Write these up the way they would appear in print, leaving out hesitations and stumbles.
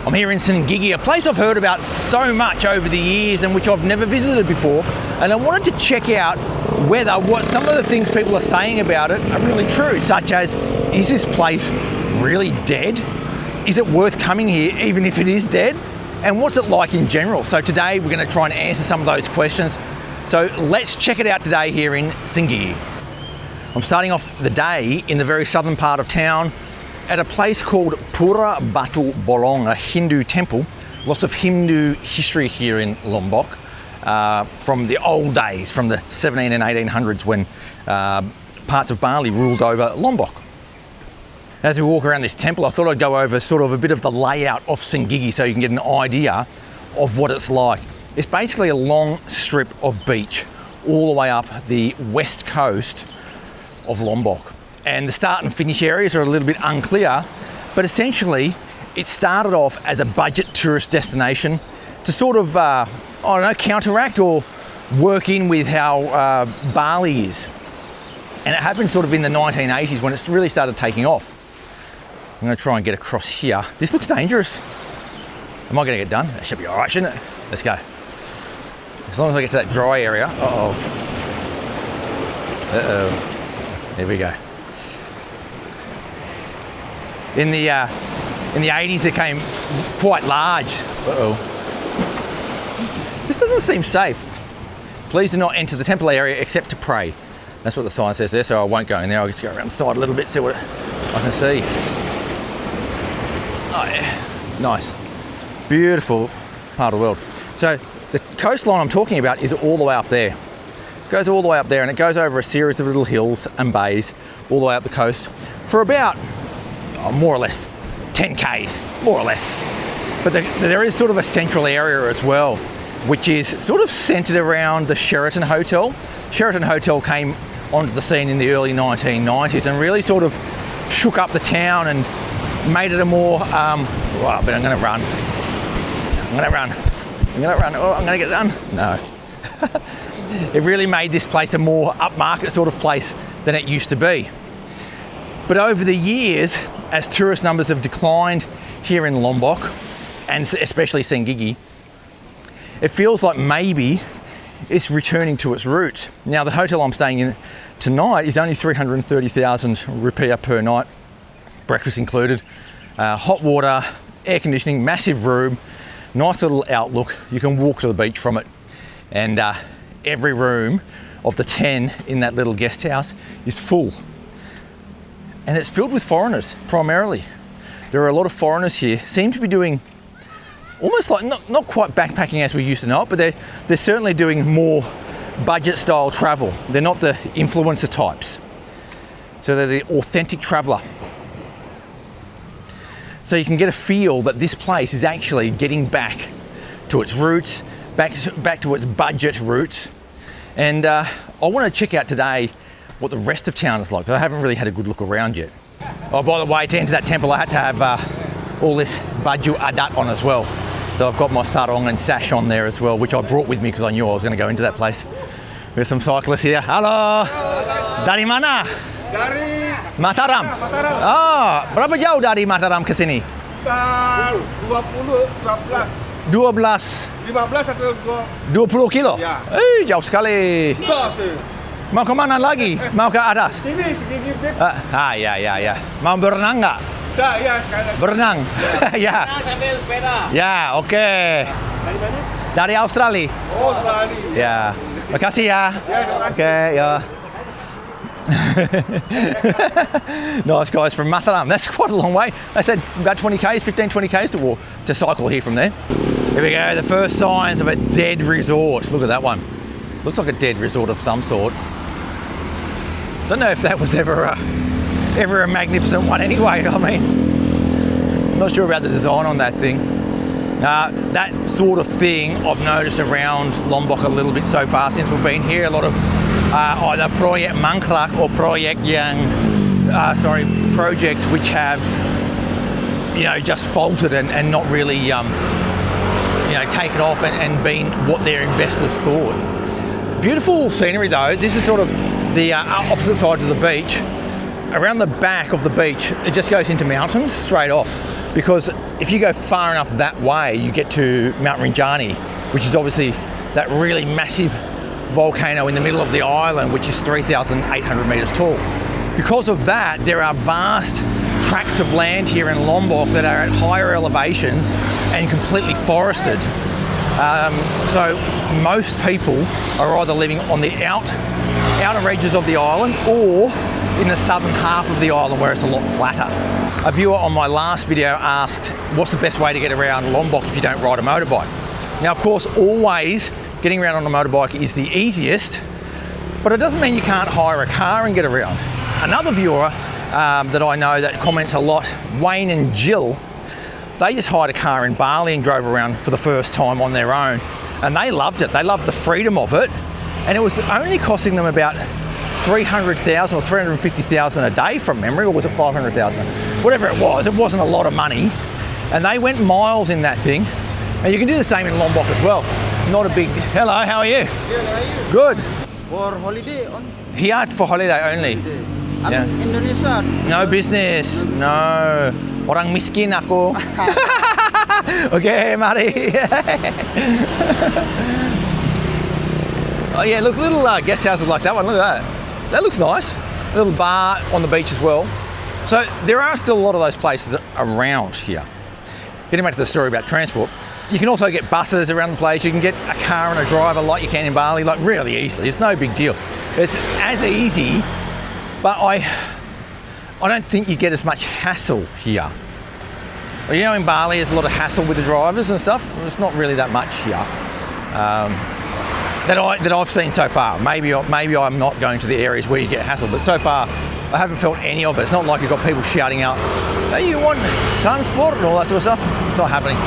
I'm here in Senggigi, a place I've heard about so much over the years and which I've never visited before, and I wanted to check out whether what some of the things people are saying about it are really true, such as, is this place really dead? Is it worth coming here even if it is dead? And what's it like in general? So today we're going to try and answer some of those questions. So let's check it out today here in Senggigi. I'm starting off the day in the very southern part of town at a place called Pura Batu Bolong, a Hindu temple. Lots of Hindu history here in Lombok from the old days, from the 17 and 1800s when parts of Bali ruled over Lombok. As we walk around this temple, I thought I'd go over sort of a bit of the layout of Senggigi so you can get an idea of what it's like. It's basically a long strip of beach all the way up the west coast of Lombok. And the start and finish areas are a little bit unclear, but essentially it started off as a budget tourist destination to sort of, I don't know, counteract or work in with how Bali is. And it happened sort of in the 1980s when it really started taking off. I'm going to try and get across here. This looks dangerous. Am I going to get done? It should be all right, shouldn't it? Let's go. As long as I get to that dry area. Uh-oh. Uh-oh. There we go. In the 80s, it came quite large. Uh-oh. This doesn't seem safe. Please do not enter the temple area except to pray. That's what the sign says there, so I won't go in there. I'll just go around the side a little bit, see what I can see. Oh yeah, nice. Beautiful part of the world. So the coastline I'm talking about is all the way up there. It goes all the way up there and it goes over a series of little hills and bays all the way up the coast for about more or less 10 k's, more or less. But there is sort of a central area as well, which is sort of centered around the Sheraton Hotel. Sheraton Hotel came onto the scene in the early 1990s and really sort of shook up the town and made it a more, but I'm gonna run. Oh, I'm gonna get done. No. It really made this place a more upmarket sort of place than it used to be. But over the years, as tourist numbers have declined here in Lombok, and especially Senggigi, it feels like maybe it's returning to its roots. Now, the hotel I'm staying in tonight is only 330,000 rupiah per night, breakfast included, hot water, air conditioning, massive room, nice little outlook. You can walk to the beach from it, and every room of the 10 in that little guest house is full. And it's filled with foreigners, primarily. There are a lot of foreigners here, seem to be doing almost like, not quite backpacking as we used to know it, but they're certainly doing more budget style travel. They're not the influencer types. So they're the authentic traveler. So you can get a feel that this place is actually getting back to its roots, back to its budget roots. And I want to check out today what the rest of town is like. I haven't really had a good look around yet. Oh, by the way, to enter that temple, I had to have all this baju adat on as well. So I've got my sarong and sash on there as well, which I brought with me because I knew I was going to go into that place. There's some cyclists here. Hello. Dari mana? Dari Mataram. Mataram. Oh, berapa jauh dari Mataram ke sini? 20, 12, 12, 15 atau 20 kilo? Ya. Jauh sekali. Mau ke mana lagi? Mau ke atas? Sini, Senggigi Beach. Ya. Mau berenang nggak? Ya, sekali lagi. Berenang? Ya. Sambil sepeda. Ya, oke. Dari mana? Dari Australia. Oh, Australia. Ya. Makasih ya. Oke, ya. Nice guys from Mataram. That's quite a long way. They said about 20 k's, 15, 20 k's to walk, to cycle here from there. Here we go, the first signs of a dead resort. Look at that one. Looks like a dead resort of some sort. Don't know if that was ever a magnificent one anyway. I mean, not sure about the design on that thing. That sort of thing I've noticed around Lombok a little bit so far since we've been here. A lot of either proyek mangkrak or proyek yang, projects which have, just faltered and not really, taken off and been what their investors thought. Beautiful scenery though. This is sort of the opposite side to the beach. Around the back of the beach, it just goes into mountains straight off. because if you go far enough that way, you get to Mount Rinjani, which is obviously that really massive volcano in the middle of the island, which is 3,800 meters tall. Because of that, there are vast tracts of land here in Lombok that are at higher elevations and completely forested. So most people are either living on the outer edges of the island or in the southern half of the island where it's a lot flatter. A viewer on my last video asked, what's the best way to get around Lombok if you don't ride a motorbike? Now, of course, always getting around on a motorbike is the easiest, but it doesn't mean you can't hire a car and get around. Another viewer that I know that comments a lot, Wayne and Jill, they just hired a car in Bali and drove around for the first time on their own, and they loved it. They loved the freedom of it, and it was only costing them about 300,000 or 350,000 a day from memory, or was it 500,000? Whatever it wasn't a lot of money, and they went miles in that thing. And you can do the same in Lombok as well. Not a big, hello, how are you? Good, how are you? Good. For holiday on? Here for holiday only. I'm in Indonesia. No business, no. Orang miskin aku. Okay, mari. Oh yeah, look, little guest houses like that one, look at that. That looks nice. A little bar on the beach as well. So there are still a lot of those places around here. Getting back to the story about transport, you can also get buses around the place. You can get a car and a driver like you can in Bali, like really easily. It's no big deal. It's as easy, but I don't think you get as much hassle here. You know, in Bali, there's a lot of hassle with the drivers and stuff. It's not really that much here that I've seen so far. Maybe I'm not going to the areas where you get hassled, but so far I haven't felt any of it. It's not like you've got people shouting out, "Hey, you want transport?" and all that sort of stuff. It's not happening.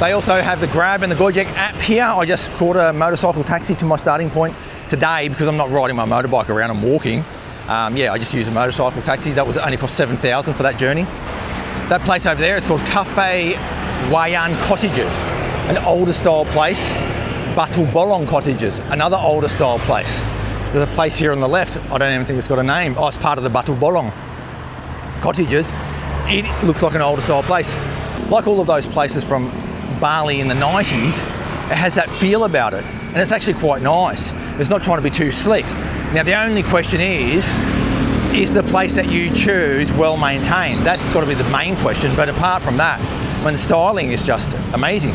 They also have the Grab and the Gojek app here. I just caught a motorcycle taxi to my starting point today because I'm not riding my motorbike around, I'm walking. Yeah, I just used a motorcycle taxi. That was only cost 7,000 for that journey. That place over there is called Cafe Wayan Cottages, an older style place. Batu Bolong Cottages, another older style place. There's a place here on the left, I don't even think it's got a name. Oh, it's part of the Batu Bolong Cottages. It looks like an older style place. Like all of those places from Bali in the 90s, it has that feel about it. And it's actually quite nice. It's not trying to be too slick. Now, the only question is the place that you choose well maintained? That's got to be the main question. But apart from that, the styling is just amazing.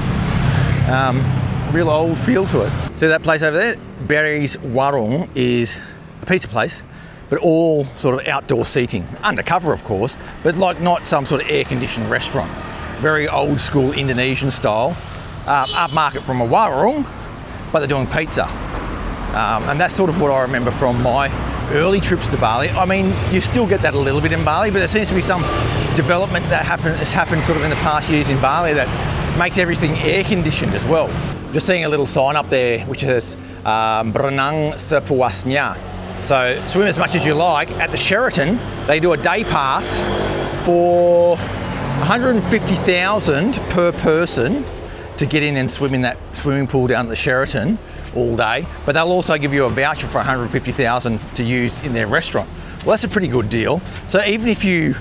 Real old feel to it. See that place over there? Barry's Warung is a pizza place, but all sort of outdoor seating. Undercover, of course, but like not some sort of air-conditioned restaurant. Very old school Indonesian style. Upmarket from a warung, but they're doing pizza. And that's sort of what I remember from my early trips to Bali. I mean, you still get that a little bit in Bali, but there seems to be some development that has happened sort of in the past years in Bali that makes everything air-conditioned as well. Just seeing a little sign up there which says Berenang Sepuasnya. So swim as much as you like. At the Sheraton, they do a day pass for 150,000 per person to get in and swim in that swimming pool down at the Sheraton all day. But they'll also give you a voucher for 150,000 to use in their restaurant. Well, that's a pretty good deal. So even if you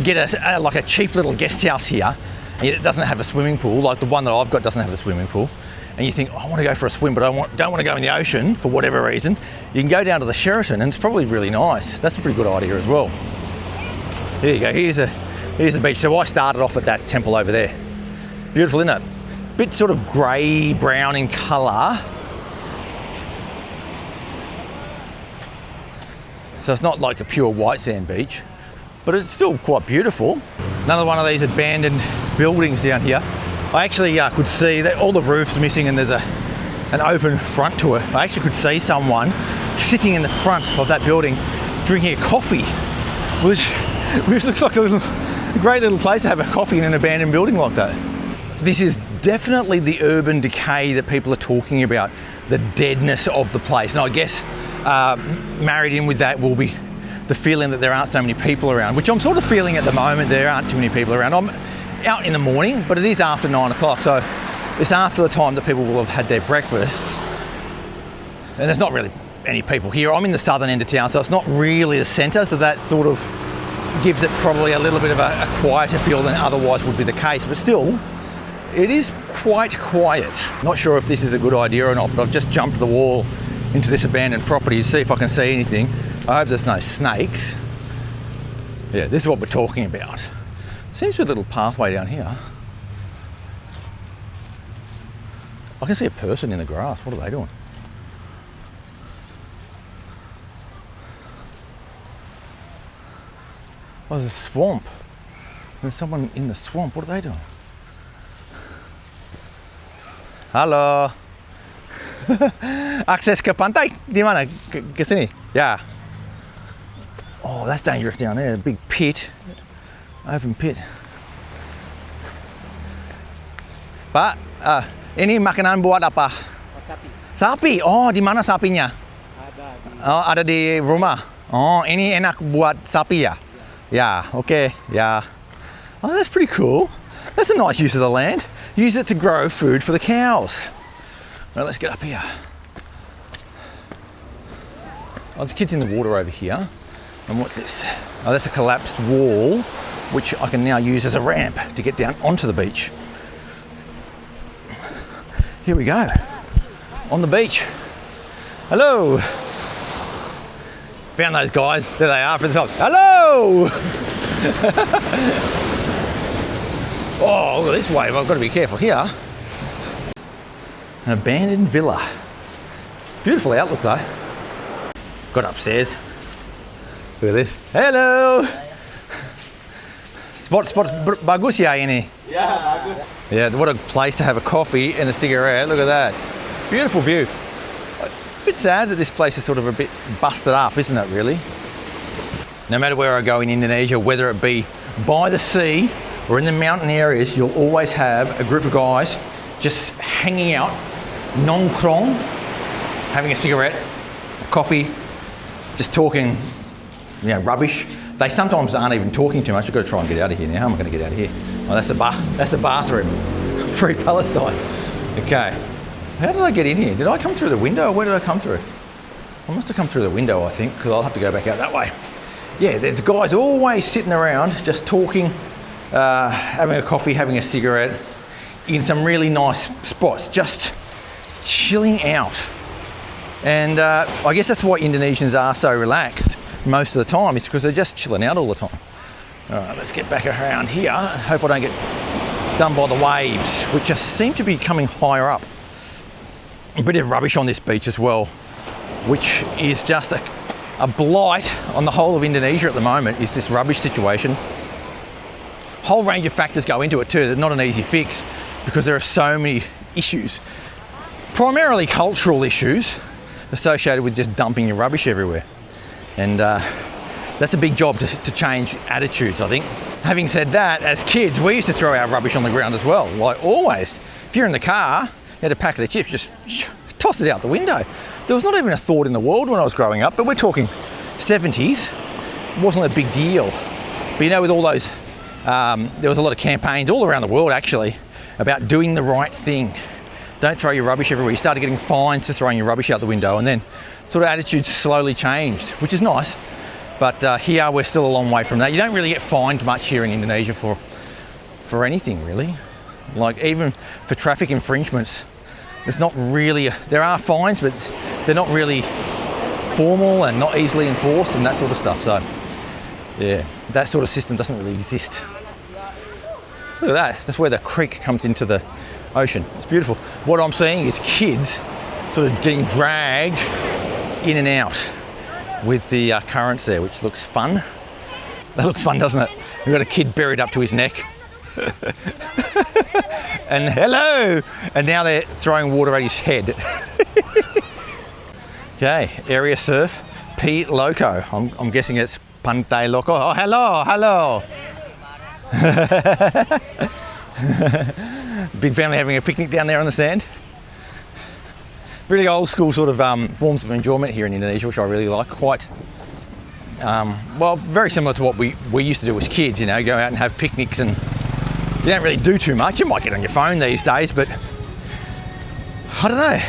get like a cheap little guest house here, and it doesn't have a swimming pool, like the one that I've got doesn't have a swimming pool, and you think, oh, I want to go for a swim, but I don't want to go in the ocean for whatever reason, you can go down to the Sheraton and it's probably really nice. That's a pretty good idea as well. Here you go, here's the beach. So I started off at that temple over there. Beautiful, isn't it? Bit sort of grey, brown in colour. So it's not like a pure white sand beach, but it's still quite beautiful. Another one of these abandoned buildings down here. I actually could see that all the roof's missing and there's an open front to it. I actually could see someone sitting in the front of that building drinking a coffee, which looks like a great little place to have a coffee in an abandoned building like that. This is definitely the urban decay that people are talking about, the deadness of the place. And I guess married in with that will be the feeling that there aren't so many people around, which I'm sort of feeling at the moment. There aren't too many people around. I'm out in the morning, but it is after 9 o'clock, so it's after the time that people will have had their breakfast, and there's not really any people here. I'm in the southern end of town, so it's not really the centre, so that sort of gives it probably a little bit of a quieter feel than otherwise would be the case, but still, it is quite quiet. Not sure if this is a good idea or not, but I've just jumped the wall into this abandoned property to see if I can see anything. I hope there's no snakes. Yeah, this is what we're talking about. Seems to be a little pathway down here. I can see a person in the grass. What are they doing? Oh, there's a swamp. There's someone in the swamp. What are they doing? Halo. Akses ke pantai di mana? Ke sini? Yeah. Oh, that's dangerous down there. A big pit. Open pit. Pak, ini makanan buat apa? Sapi. Sapi. Oh, di mana sapinya? Oh, ada di rumah. Oh, ini enak buat sapi ya? Yeah, okay, yeah. Oh, that's pretty cool. That's a nice use of the land. Use it to grow food for the cows. Well, let's get up here. Oh, there's kids in the water over here. And what's this? Oh, that's a collapsed wall, which I can now use as a ramp to get down onto the beach. Here we go, on the beach. Hello. Found those guys. There they are for the top. Hello. Oh, look at this wave. I've got to be careful here. An abandoned villa. Beautiful outlook though. Got upstairs. Look at this. Hello. Spots bagus ya ini. Yeah, bagus. Yeah, what a place to have a coffee and a cigarette. Look at that. Beautiful view. It's a bit sad that this place is sort of a bit busted up, isn't it, really? No matter where I go in Indonesia, whether it be by the sea or in the mountain areas, you'll always have a group of guys just hanging out, nongkrong, having a cigarette, a coffee, just talking, you know, rubbish. They sometimes aren't even talking too much. I've got to try and get out of here now. How am I going to get out of here? Oh, that's a bathroom. Free Palestine. Okay. How did I get in here? Did I come through the window or where did I come through? I must have come through the window, I think, because I'll have to go back out that way. Yeah, there's guys always sitting around just talking, having a coffee, having a cigarette in some really nice spots, just chilling out. And I guess that's why Indonesians are so relaxed most of the time, is because they're just chilling out all the time. All right, let's get back around here. I hope I don't get done by the waves, which just seem to be coming higher up. A bit of rubbish on this beach as well, which is just a blight on the whole of Indonesia at the moment, is this rubbish situation. Whole range of factors go into it too. They're not an easy fix because there are so many issues, primarily cultural issues associated with just dumping your rubbish everywhere. And that's a big job to change attitudes, I think. Having said that, as kids, we used to throw our rubbish on the ground as well, like always. If you're in the car, you had a packet of chips, just toss it out the window. There was not even a thought in the world when I was growing up, but we're talking 70s. It wasn't a big deal. But you know, with all those, there was a lot of campaigns all around the world actually about doing the right thing. Don't throw your rubbish everywhere. You started getting fines for throwing your rubbish out the window, and then sort of attitudes slowly changed, which is nice. But here we're still a long way from that. You don't really get fined much here in Indonesia for anything really. Like even for traffic infringements, there's not really, there are fines, but they're not really formal and not easily enforced and that sort of stuff. So yeah, that sort of system doesn't really exist. Look at that, that's where the creek comes into the ocean. It's beautiful. What I'm seeing is kids sort of getting dragged in and out with the currents there, which looks fun. That looks fun, doesn't it? We've got a kid buried up to his neck. And hello! And now they're throwing water at his head. Okay, area surf, P Loco. I'm guessing it's Pantai Loco. Oh, hello, hello. Big family having a picnic down there on the sand. Really old school sort of forms of enjoyment here in Indonesia, which I really like. Quite, well, very similar to what we used to do as kids, you know, go out and have picnics, and you don't really do too much. You might get on your phone these days, but I don't know.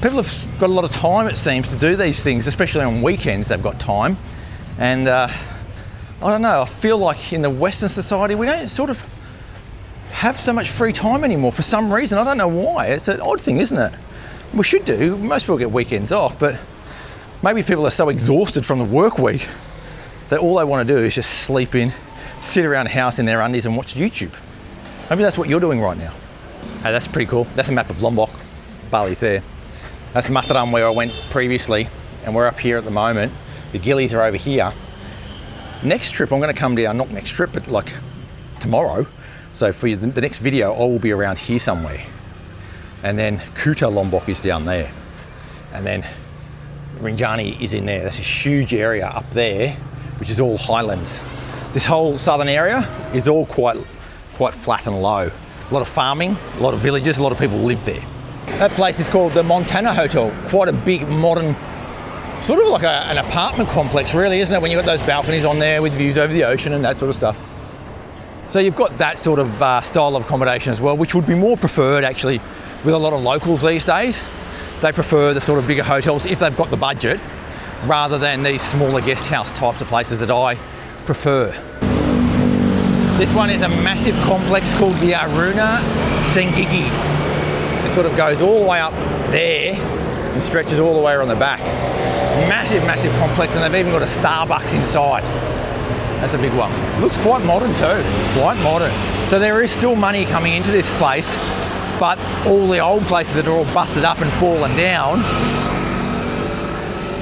People have got a lot of time, it seems, to do these things, especially on weekends they've got time. And I I don't know, I feel like in the Western society, we don't sort of have so much free time anymore for some reason. I don't know why. It's an odd thing, isn't it? We should do. Most people get weekends off, but maybe people are so exhausted from the work week that all they want to do is just sleep in, sit around the house in their undies and watch YouTube. Maybe that's what you're doing right now. Hey, that's pretty cool. That's a map of Lombok. Bali's there. That's Mataram where I went previously, and we're up here at the moment. The Gillies are over here. Next trip, I'm going to come down, not next trip, but like tomorrow. So for the next video, I will be around here somewhere. And then Kuta Lombok is down there. And then Rinjani is in there. That's a huge area up there, which is all highlands. This whole southern area is all quite flat and low. A lot of farming, a lot of villages, a lot of people live there. That place is called the Montana Hotel. Quite a big modern, sort of like an apartment complex really, isn't it? When you've got those balconies on there with views over the ocean and that sort of stuff. So you've got that sort of style of accommodation as well, which would be more preferred actually with a lot of locals these days. They prefer the sort of bigger hotels if they've got the budget, rather than these smaller guest house types of places that I prefer. This one is a massive complex called the Aruna Senggigi. It sort of goes all the way up there and stretches all the way around the back. Massive, massive complex, and they've even got a Starbucks inside. That's a big one. Looks quite modern too, quite modern. So there is still money coming into this place, but all the old places that are all busted up and fallen down,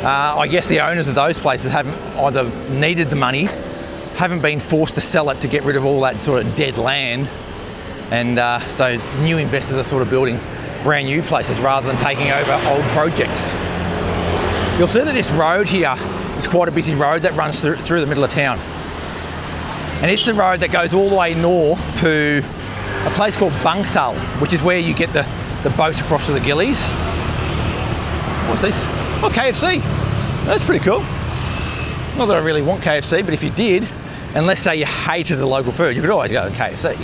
I guess the owners of those places haven't either needed the money, haven't been forced to sell it to get rid of all that sort of dead land, and so new investors are sort of building brand new places rather than taking over old projects. You'll see that this road here is quite a busy road that runs through the middle of town. And it's the road that goes all the way north to a place called Bangsal, which is where you get the boat across to the Gillies. What's this? Oh, KFC. That's pretty cool. Not that I really want KFC, but if you did, and let's say you hated the local food, you could always go to KFC.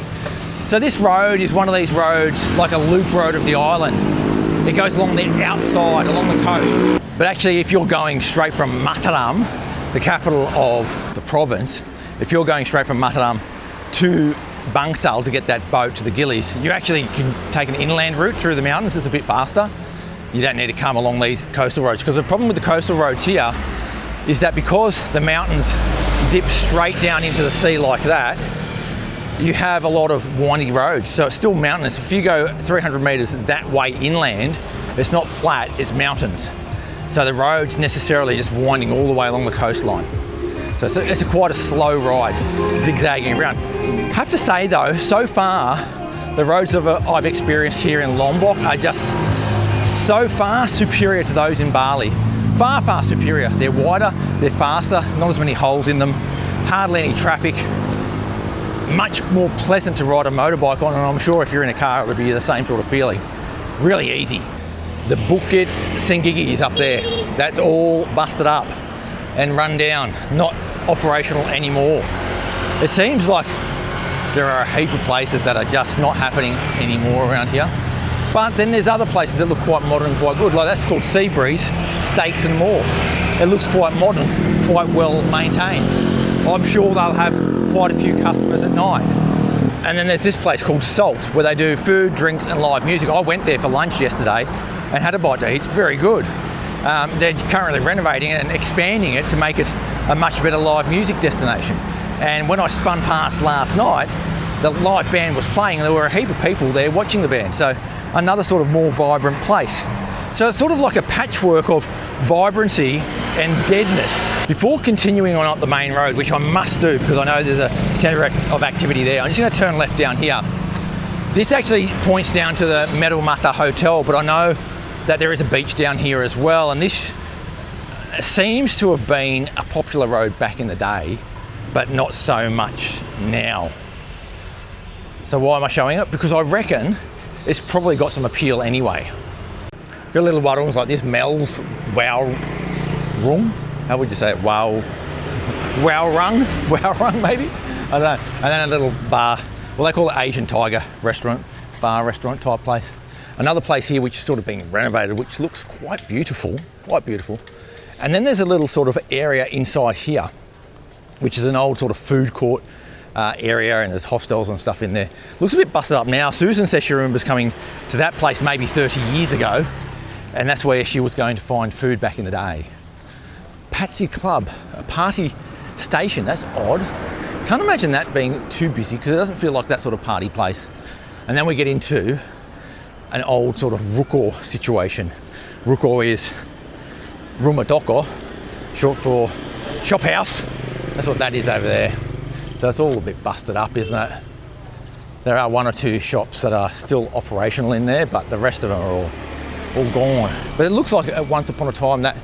So this road is one of these roads, like a loop road of the island. It goes along the outside, along the coast. But actually, if you're going straight from Mataram, the capital of the province, if you're going straight from Mataram to Bangsal to get that boat to the Gillies, you actually can take an inland route through the mountains. It's a bit faster. You don't need to come along these coastal roads, because the problem with the coastal roads here is that because the mountains dip straight down into the sea like that, you have a lot of windy roads. So it's still mountainous. If you go 300 meters that way inland, it's not flat, it's mountains. So the road's necessarily just winding all the way along the coastline. So it's quite a slow ride, zigzagging around. I have to say though, so far, the roads that I've experienced here in Lombok are just so far superior to those in Bali. Far, far superior. They're wider, they're faster, not as many holes in them, hardly any traffic. Much more pleasant to ride a motorbike on, and I'm sure if you're in a car, it would be the same sort of feeling. Really easy. The Bukit Senggigi is up there. That's all busted up and run down, not operational anymore. It seems like there are a heap of places that are just not happening anymore around here. But then there's other places that look quite modern, quite good. Like that's called Sea Breeze, Steaks and More. It looks quite modern, quite well maintained. I'm sure they'll have quite a few customers at night. And then there's this place called Salt, where they do food, drinks and live music. I went there for lunch yesterday and had a bite to eat. It's very good. They're currently renovating it and expanding it to make it a much better live music destination. And when I spun past last night, the live band was playing and there were a heap of people there watching the band. So another sort of more vibrant place. So it's sort of like a patchwork of vibrancy and deadness. Before continuing on up the main road, which I must do because I know there's a centre of activity there, I'm just going to turn left down here. This actually points down to the Merumata Hotel, but I know that there is a beach down here as well, and this seems to have been a popular road back in the day, but not so much now. So why am I showing it? Because I reckon it's probably got some appeal anyway. Got little warungs like this, Mel's Wow Room. How would you say it? Wow Rung maybe? I don't know. And then a little bar. Well, they call it Asian Tiger restaurant, bar restaurant type place. Another place here which is sort of being renovated, which looks quite beautiful, quite beautiful. And then there's a little sort of area inside here, which is an old sort of food court area, and there's hostels and stuff in there. Looks a bit busted up now. Susan says she remembers coming to that place maybe 30 years ago, and that's where she was going to find food back in the day. Patsy Club, a party station, that's odd. Can't imagine that being too busy because it doesn't feel like that sort of party place. And then we get into an old sort of rukor situation. Rukor is rumah toko, short for shop house. That's what that is over there. So it's all a bit busted up, isn't it? There are one or two shops that are still operational in there, but the rest of them are all gone. But it looks like at once upon a time that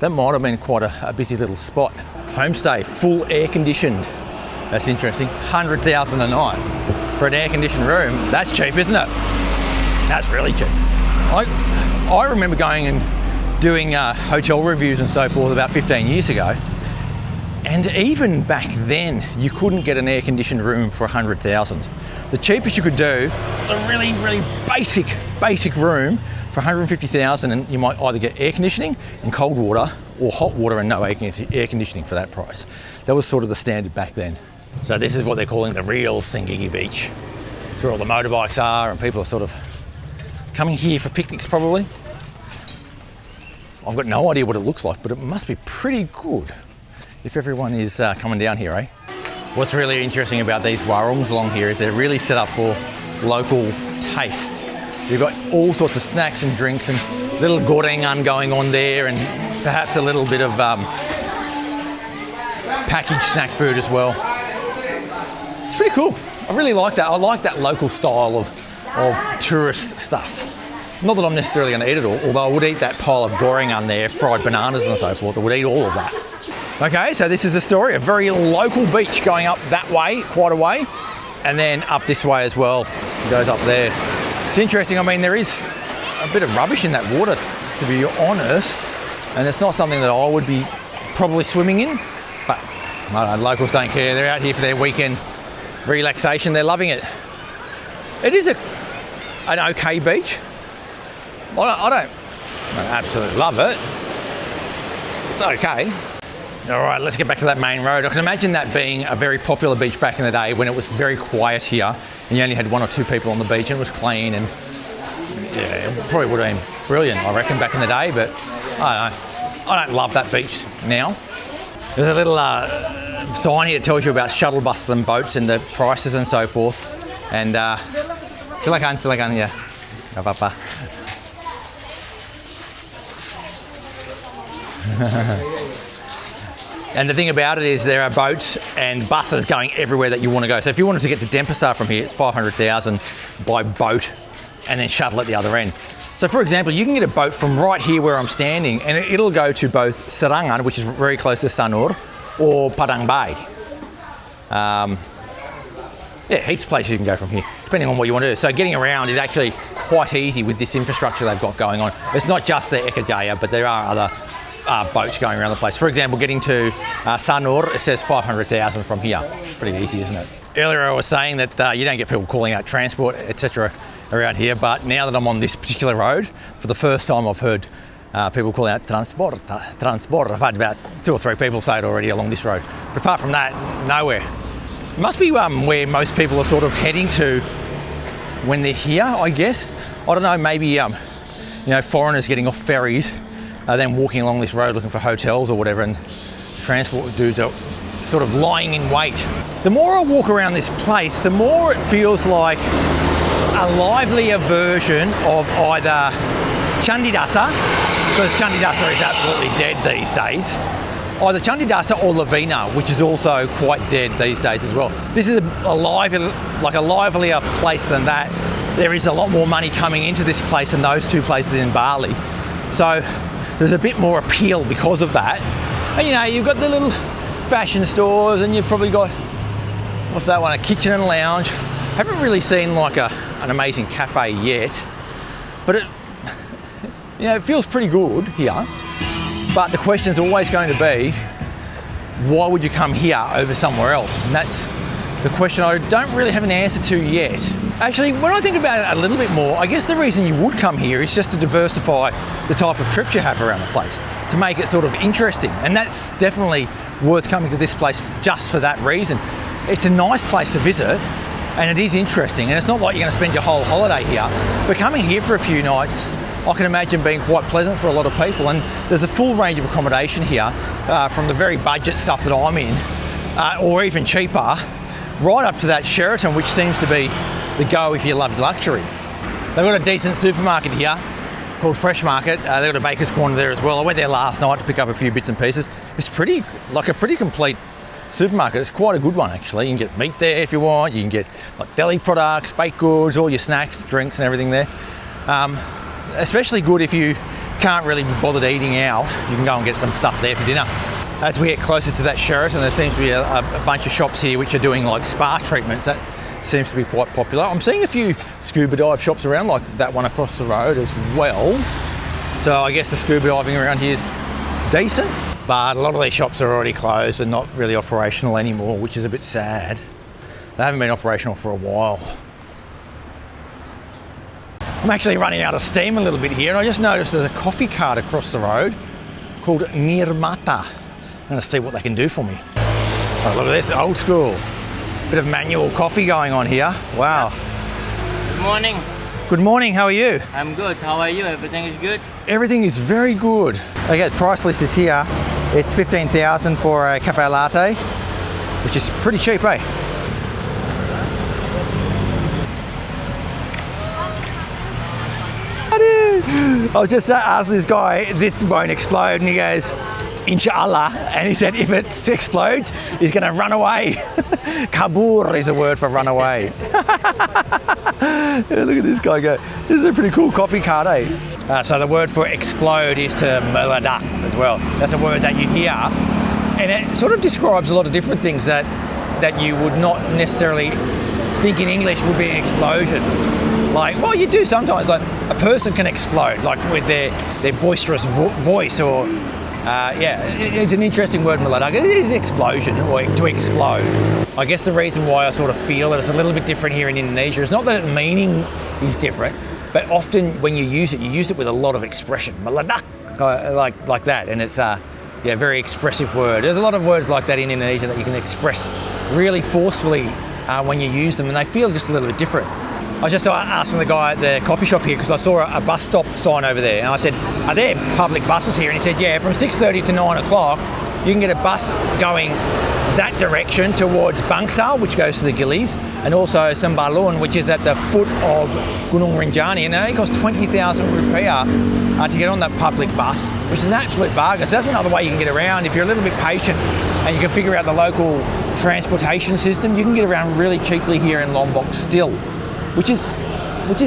might have been quite a busy little spot. Homestay, full air conditioned. That's interesting. 100,000 a night for an air conditioned room. That's cheap, isn't it? That's really cheap. I remember going and doing hotel reviews and so forth about 15 years ago. And even back then, you couldn't get an air-conditioned room for 100,000. The cheapest you could do was a really, really basic room for 150,000, and you might either get air conditioning and cold water, or hot water and no air conditioning for that price. That was sort of the standard back then. So this is what they're calling the real Senggigi beach. It's where all the motorbikes are, and people are sort of coming here for picnics probably. I've got no idea what it looks like, but it must be pretty good if everyone is coming down here, eh? What's really interesting about these warungs along here is they're really set up for local tastes. You've got all sorts of snacks and drinks and little gorengan going on there, and perhaps a little bit of packaged snack food as well. It's pretty cool. I really like that. I like that local style of tourist stuff. Not that I'm necessarily going to eat it all, although I would eat that pile of gorengan there, fried bananas and so forth. I would eat all of that. Okay, so this is the story. A very local beach going up that way, quite a way, and then up this way as well. It goes up there. It's interesting. I mean, there is a bit of rubbish in that water, to be honest, and it's not something that I would be probably swimming in, but I don't know, locals don't care. They're out here for their weekend relaxation. They're loving it. It is an okay beach. I don't absolutely love it. It's okay. All right, let's get back to that main road. I can imagine that being a very popular beach back in the day when it was very quiet here and you only had one or two people on the beach and it was clean, and yeah, it probably would have been brilliant, I reckon, back in the day, but I don't know. I don't love that beach now. There's a little sign here that tells you about shuttle buses and boats and the prices and so forth. And silakan, yeah. Gak apa-apa. And the thing about it is there are boats and buses going everywhere that you want to go. So if you wanted to get to Denpasar from here, it's 500,000 by boat and then shuttle at the other end. So for example, you can get a boat from right here where I'm standing and it'll go to both Serangan, which is very close to Sanur, or Padang Bay. Yeah, heaps of places you can go from here, depending on what you want to do. So getting around is actually quite easy with this infrastructure they've got going on. It's not just the Ekajaya, but there are other boats going around the place. For example, getting to Sanur, it says 500,000 from here. Pretty easy, isn't it? Earlier I was saying that you don't get people calling out transport, etc. around here, but now that I'm on this particular road, for the first time I've heard people call out transport. I've had about 2 or 3 people say it already along this road. But apart from that, nowhere. It must be where most people are sort of heading to when they're here, I guess. I don't know, maybe foreigners getting off ferries, then walking along this road looking for hotels or whatever, and transport dudes are sort of lying in wait. The more I walk around this place, the more it feels like a livelier version of either Candidasa, because Candidasa is absolutely dead these days, either Candidasa or Lavina, which is also quite dead these days as well. This is a livelier place than that. There is a lot more money coming into this place than those 2 places in Bali. So there's a bit more appeal because of that. And you've got the little fashion stores, and you've probably got, what's that one, a kitchen and lounge. Haven't really seen like an amazing cafe yet, but it feels pretty good here. But the question is always going to be, why would you come here over somewhere else? And that's the question I don't really have an answer to yet. Actually, when I think about it a little bit more, I guess the reason you would come here is just to diversify the type of trips you have around the place, to make it sort of interesting. And that's definitely worth coming to this place just for that reason. It's a nice place to visit, and it is interesting, and it's not like you're going to spend your whole holiday here, but coming here for a few nights, I can imagine being quite pleasant for a lot of people. And there's a full range of accommodation here, from the very budget stuff that I'm in, or even cheaper, right up to that Sheraton, which seems to be the go if you love luxury. They've got a decent supermarket here called Fresh Market. They've got a baker's corner there as well. I went there last night to pick up a few bits and pieces. It's pretty complete supermarket. It's quite a good one actually. You can get meat there if you want. You can get like deli products, baked goods, all your snacks, drinks and everything there. Especially good if you can't really be bothered eating out. You can go and get some stuff there for dinner. As we get closer to that Sheraton, there seems to be a bunch of shops here which are doing like spa treatments. That seems to be quite popular. I'm seeing a few scuba dive shops around, like that one across the road as well. So I guess the scuba diving around here is decent, but a lot of these shops are already closed and not really operational anymore, which is a bit sad. They haven't been operational for a while. I'm actually running out of steam a little bit here, and I just noticed there's a coffee cart across the road called Nirmata. I'm going to see what they can do for me. Oh, look at this, old school. Bit of manual coffee going on here. Wow. Good morning. Good morning, how are you? I'm good. How are you? Everything is good? Everything is very good. Okay, the price list is here. It's 15,000 for a cafe latte, which is pretty cheap, eh? I was just asking this guy, this won't explode, and he goes, Inshallah, and he said if it explodes, he's going to run away. Kabur is a word for run away. Yeah, look at this guy go. This is a pretty cool coffee cart, eh? So the word for explode is to meledak as well. That's a word that you hear, and it sort of describes a lot of different things that you would not necessarily think in English would be an explosion. Like, well, you do sometimes. Like a person can explode, like with their boisterous voice, or yeah, it's an interesting word, meledak. It is an explosion, or to explode. I guess the reason why I sort of feel that it's a little bit different here in Indonesia is not that the meaning is different, but often when you use it with a lot of expression. Meledak, like that, and it's yeah, very expressive word. There's a lot of words like that in Indonesia that you can express really forcefully when you use them, and they feel just a little bit different. I was just asking the guy at the coffee shop here because I saw a bus stop sign over there, and I said, are there public buses here? And he said, yeah, from 6:30 to 9 o'clock, you can get a bus going that direction towards Bangsal, which goes to the Gillies, and also Sembalun, which is at the foot of Gunung Rinjani, and it only costs 20,000 rupiah to get on that public bus, which is an absolute bargain. So that's another way you can get around. If you're a little bit patient and you can figure out the local transportation system, you can get around really cheaply here in Lombok still, which is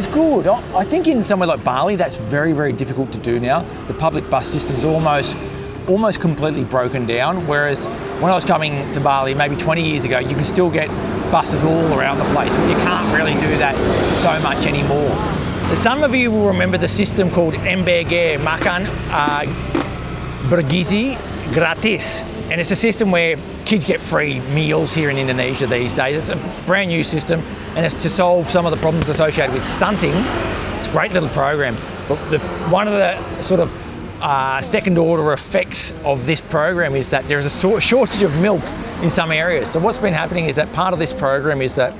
good. I think in somewhere like Bali, that's very, very difficult to do now. The public bus system's almost completely broken down, whereas when I was coming to Bali maybe 20 years ago, you can still get buses all around the place, but you can't really do that so much anymore. Some of you will remember the system called MBG, Makan Bergizi Gratis, and it's a system where kids get free meals here in Indonesia these days. It's a brand new system, and it's to solve some of the problems associated with stunting. It's a great little program, but one of the sort of second order effects of this program is that there is a shortage of milk in some areas. So what's been happening is that part of this program is that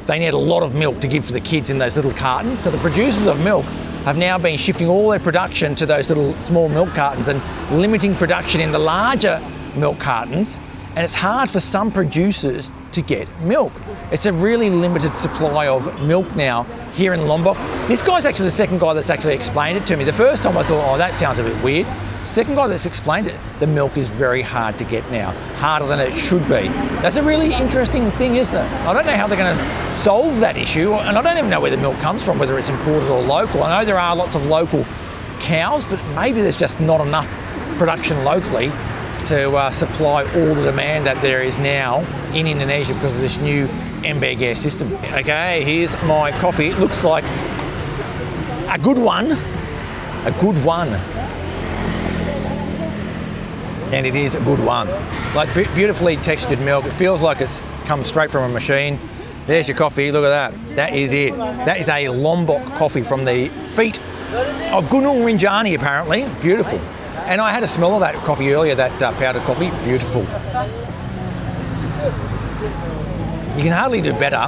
they need a lot of milk to give to the kids in those little cartons. So the producers of milk have now been shifting all their production to those little small milk cartons and limiting production in the larger milk cartons. And it's hard for some producers to get milk. It's a really limited supply of milk now here in Lombok. This guy's actually the second guy that's actually explained it to me. The first time I thought, oh, that sounds a bit weird. The second guy that's explained it, the milk is very hard to get now, harder than it should be. That's a really interesting thing, isn't it? I don't know how they're going to solve that issue, and I don't even know where the milk comes from, whether it's imported or local. I know there are lots of local cows, but maybe there's just not enough production locally to supply all the demand that there is now in Indonesia because of this new MBG system. Okay, here's my coffee. It looks like a good one. A good one. And it is a good one. Like beautifully textured milk. It feels like it's come straight from a machine. There's your coffee, look at that. That is it. That is a Lombok coffee from the feet of Gunung Rinjani apparently. Beautiful. And I had a smell of that coffee earlier, that powdered coffee. Beautiful. You can hardly do better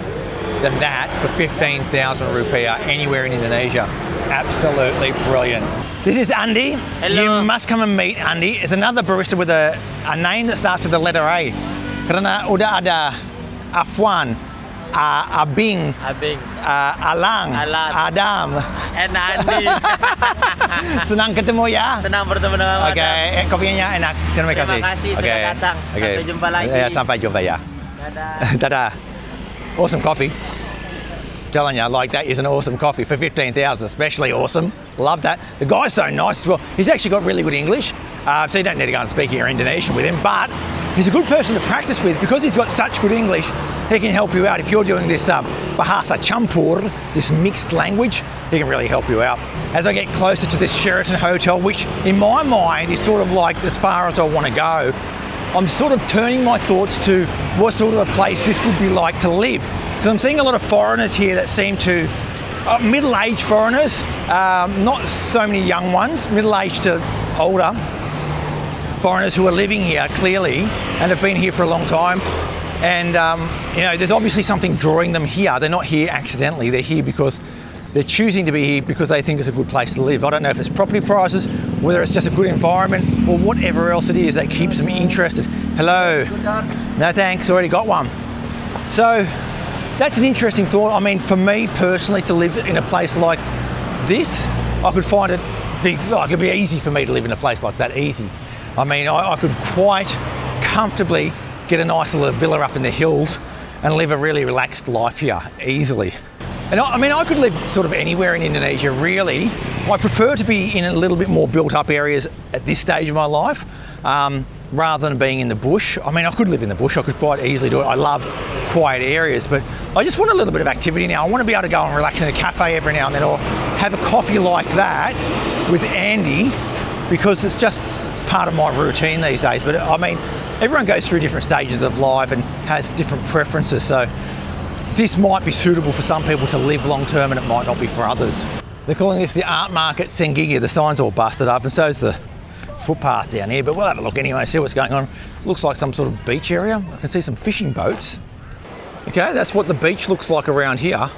than that for 15,000 rupiah anywhere in Indonesia. Absolutely brilliant. This is Andy. Hello. You must come and meet Andy. It's another barista with a name that starts with the letter A. Karena udah ada Afwan, Abing, Alang, Adam. And Andi. Senang ketemu ya. Senang bertemu dengan Oke, kopinya enak. Terima kasih. Terima kasih sudah datang. Sampai jumpa lagi. Ya, sampai jumpa ya. Dadah. Dadah. Awesome coffee. Telling you, like that is an awesome coffee for 15,000, especially awesome. Love that. The guy's so nice as well. He's actually got really good English, so you don't need to go and speak your Indonesian with him, but he's a good person to practice with because he's got such good English. He can help you out if you're doing this bahasa campur, this mixed language. He can really help you out. As I get closer to this Sheraton hotel, which in my mind is sort of like as far as I want to go, I'm sort of turning my thoughts to what sort of a place this would be like to live. Because I'm seeing a lot of foreigners here that seem to, middle-aged foreigners, not so many young ones, middle-aged to older foreigners who are living here clearly and have been here for a long time. And you know, there's obviously something drawing them here. They're not here accidentally. They're here because they're choosing to be here because they think it's a good place to live. I don't know if it's property prices, whether it's just a good environment, or whatever else it is that keeps them interested. Hello. No thanks, already got one. So that's an interesting thought. I mean, for me personally, to live in a place like this, I could find it it'd be easy for me to live in a place like that, easy. I mean, I could quite comfortably get a nice little villa up in the hills and live a really relaxed life here, easily. And I mean, I could live sort of anywhere in Indonesia, really. I prefer to be in a little bit more built up areas at this stage of my life, rather than being in the bush. I mean, I could live in the bush, I could quite easily do it. I love quiet areas, but I just want a little bit of activity now. I want to be able to go and relax in a cafe every now and then, or have a coffee like that with Andy, because it's just part of my routine these days. But I mean, everyone goes through different stages of life and has different preferences, so this might be suitable for some people to live long term and it might not be for others. They're calling this the art market Senggigi. The sign's all busted up and so's the footpath down here, but we'll have a look anyway, see what's going on. Looks like some sort of beach area. I can see some fishing boats. Okay, that's what the beach looks like around here.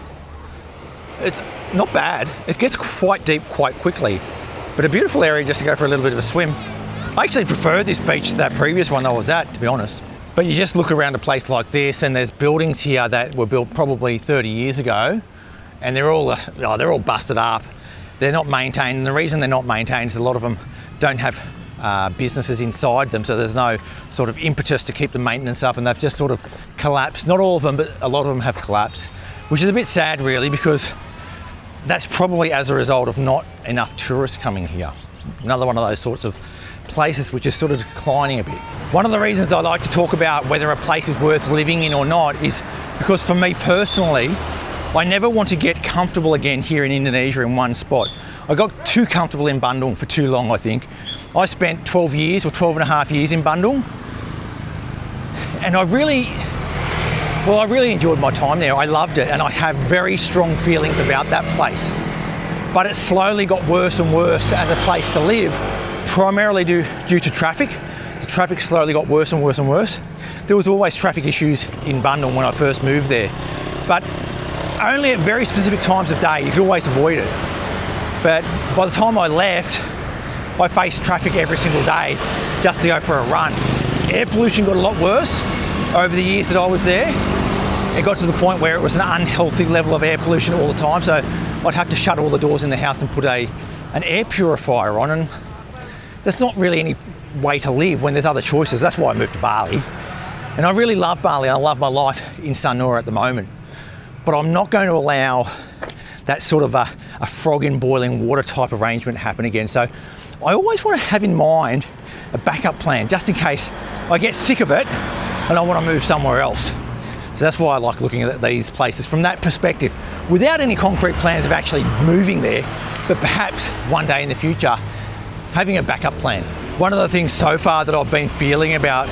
It's not bad. It gets quite deep quite quickly, but a beautiful area just to go for a little bit of a swim. I actually prefer this beach to that previous one I was at, to be honest. But you just look around a place like this and there's buildings here that were built probably 30 years ago, and they're all busted up. They're not maintained, and the reason they're not maintained is a lot of them don't have businesses inside them, so there's no sort of impetus to keep the maintenance up, and they've just sort of collapsed. Not all of them, but a lot of them have collapsed, which is a bit sad really, because that's probably as a result of not enough tourists coming here. Another one of those sorts of places which is sort of declining a bit. One of the reasons I like to talk about whether a place is worth living in or not is because for me personally, I never want to get comfortable again here in Indonesia in one spot. I got too comfortable in Bandung for too long, I think. I spent 12 years or 12 and a half years in Bandung, and I really enjoyed my time there. I loved it, and I have very strong feelings about that place. But it slowly got worse and worse as a place to live, primarily due to traffic. The traffic slowly got worse and worse and worse. There was always traffic issues in Bandung when I first moved there, but only at very specific times of day. You could always avoid it. But by the time I left, I faced traffic every single day just to go for a run. Air pollution got a lot worse over the years that I was there. It got to the point where it was an unhealthy level of air pollution all the time, so I'd have to shut all the doors in the house and put an air purifier on, and that's not really any way to live when there's other choices. That's why I moved to Bali. And I really love Bali. I love my life in Sanur at the moment. But I'm not going to allow that sort of a frog in boiling water type arrangement happen again. So I always want to have in mind a backup plan, just in case I get sick of it and I want to move somewhere else. So that's why I like looking at these places from that perspective, without any concrete plans of actually moving there, but perhaps one day in the future, having a backup plan. One of the things so far that I've been feeling about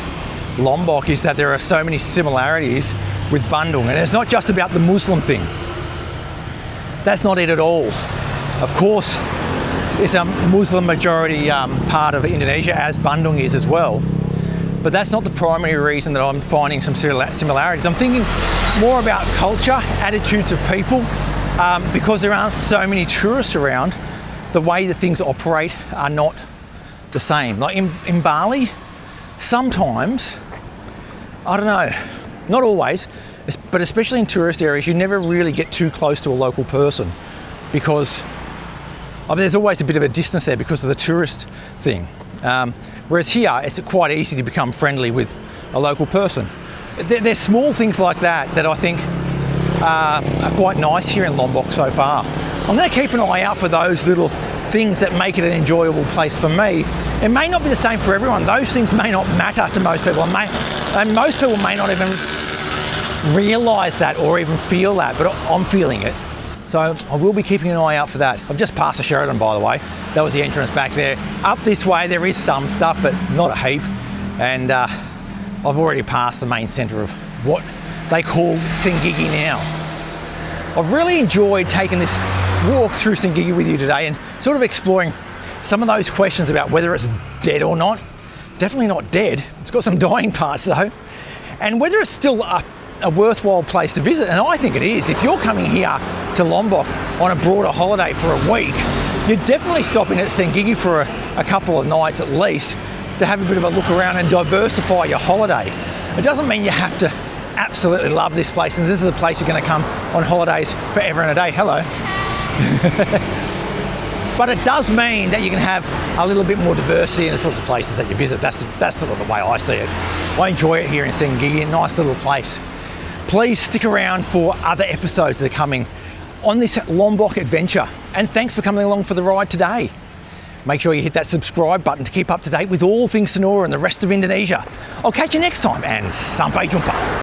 Lombok is that there are so many similarities with Bandung, and it's not just about the Muslim thing. That's not it at all. Of course, it's a Muslim majority part of Indonesia, as Bandung is as well. but that's not the primary reason that I'm finding some similarities. I'm thinking more about culture, attitudes of people, because there aren't so many tourists around. The way that things operate are not the same. Like in Bali, sometimes, I don't know, not always, but especially in tourist areas, you never really get too close to a local person because there's always a bit of a distance there because of the tourist thing. Whereas here, it's quite easy to become friendly with a local person. There's small things like that that I think are quite nice here in Lombok so far. I'm going to keep an eye out for those little things that make it an enjoyable place for me. It may not be the same for everyone. Those things may not matter to most people, and most people may not even realise that or even feel that, but I'm feeling it. So I will be keeping an eye out for that. I've just passed the Sheraton, by the way. That was the entrance back there. Up this way there is some stuff, but not a heap. And I've already passed the main centre of what they call Senggigi now. I've really enjoyed taking this walk through Senggigi with you today and sort of exploring some of those questions about whether it's dead or not. Definitely not dead. It's got some dying parts though. And whether it's still a worthwhile place to visit, and I think it is. If you're coming here to Lombok on a broader holiday for a week, you're definitely stopping at Senggigi for a couple of nights at least to have a bit of a look around and diversify your holiday. It doesn't mean you have to absolutely love this place and this is the place you're going to come on holidays forever and a day. Hello. But it does mean that you can have a little bit more diversity in the sorts of places that you visit. That's sort of the way I see it. I enjoy it here in Senggigi, a nice little place. Please stick around for other episodes that are coming on this Lombok adventure. And thanks for coming along for the ride today. Make sure you hit that subscribe button to keep up to date with all things Sonora and the rest of Indonesia. I'll catch you next time, and sampai jumpa.